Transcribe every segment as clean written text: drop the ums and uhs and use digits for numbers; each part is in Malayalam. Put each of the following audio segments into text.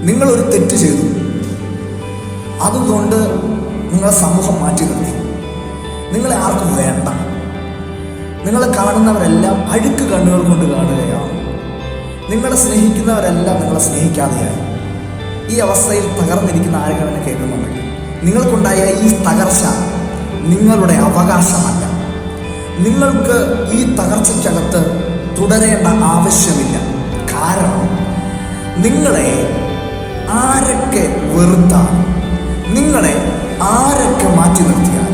നിങ്ങളൊരു തെറ്റ് ചെയ്തു, അതുകൊണ്ട് നിങ്ങളെ സമൂഹം മാറ്റി നിർത്തി. നിങ്ങളെ ആർക്കും വേണ്ട. നിങ്ങളെ കാണുന്നവരെല്ലാം അഴുക്ക് കണ്ണുകൾ കൊണ്ട് കാണുകയാണ്. നിങ്ങളെ സ്നേഹിക്കുന്നവരെല്ലാം നിങ്ങളെ സ്നേഹിക്കാതെയായി. ഈ അവസ്ഥയിൽ തകർന്നിരിക്കുന്ന ആരെങ്കിലും എന്നെ കേൾക്കുന്നുണ്ടെങ്കിൽ, നിങ്ങൾക്കുണ്ടായ ഈ തകർച്ച നിങ്ങളുടെ അവകാശമല്ല. നിങ്ങൾക്ക് ഈ തകർച്ചയ്ക്കകത്ത് തുടരേണ്ട ആവശ്യമില്ല. കാരണം നിങ്ങളെ ആരൊക്കെ വെറുത്താൽ, നിങ്ങളെ ആരൊക്കെ മാറ്റി നിർത്തിയാൽ,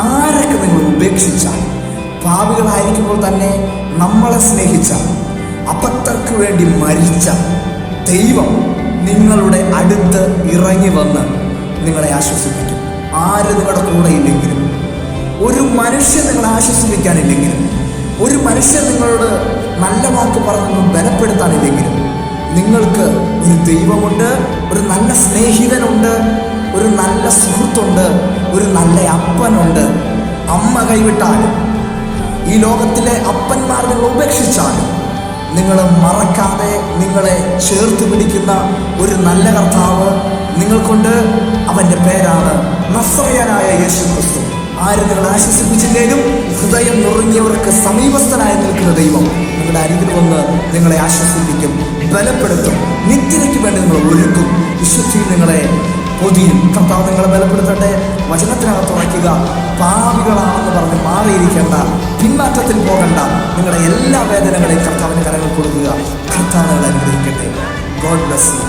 ആരൊക്കെ നിങ്ങൾ ഉപേക്ഷിച്ചാൽ, പാപികളായിരിക്കുമ്പോൾ തന്നെ നമ്മളെ സ്നേഹിച്ച, അബദ്ധർക്ക് വേണ്ടി മരിച്ച ദൈവം നിങ്ങളുടെ അടുത്ത് ഇറങ്ങി വന്ന് നിങ്ങളെ ആശ്വസിപ്പിക്കും. ആര് നിങ്ങളുടെ കൂടെ ഇല്ലെങ്കിലും, ഒരു മനുഷ്യൻ നിങ്ങളെ ആശ്വസിപ്പിക്കാനില്ലെങ്കിലും, ഒരു മനുഷ്യൻ നിങ്ങളോട് നല്ല വാക്ക് പറഞ്ഞൊന്നും ബലപ്പെടുത്താനില്ലെങ്കിലും, നിങ്ങൾക്ക് ഒരു ദൈവമുണ്ട്, ഒരു നല്ല സ്നേഹിതനുണ്ട്, ഒരു നല്ല സുഹൃത്തുണ്ട്, ഒരു നല്ല അപ്പനുണ്ട്. അമ്മ കൈവിട്ടാലും, ഈ ലോകത്തിലെ അപ്പന്മാർ നിങ്ങൾ ഉപേക്ഷിച്ചാലും, നിങ്ങൾ മറക്കാതെ നിങ്ങളെ ചേർത്ത് പിടിക്കുന്ന ഒരു നല്ല കർത്താവ് നിങ്ങൾക്കുണ്ട്. അവൻ്റെ പേരാണ് നസ്രയനായ യേശു ക്രിസ്തു. ആരും നിങ്ങളെ ആശ്വസിപ്പിച്ചില്ലേലും ഹൃദയം നുറുങ്ങിയവർക്ക് സമീപസ്ഥനായി നിൽക്കുന്ന ദൈവം നിങ്ങളുടെ അരികിൽ വന്ന് നിങ്ങളെ ആശ്വസിപ്പിക്കും, ബലപ്പെടുത്തും, നിത്യതയ്ക്ക് വേണ്ടി നിങ്ങളെ ഒരുക്കും, വിശുദ്ധിയിൽ നിങ്ങളെ പൊതിയും. കർത്താവ് നിങ്ങളെ ബലപ്പെടുത്തട്ടെ. വചനത്തിനകത്ത് ഉറയ്ക്കുക. പാപികളാണെന്ന് പറഞ്ഞ് മാറിയിരിക്കേണ്ട, പിന്മാറ്റത്തിൽ പോകണ്ട. നിങ്ങളുടെ എല്ലാ വേദനകളെയും കർത്താവിൻ്റെ കരങ്ങൾ കൊടുക്കുക. കർത്താവ് നിങ്ങളെ അനുഗ്രഹിക്കട്ടെ. God bless you.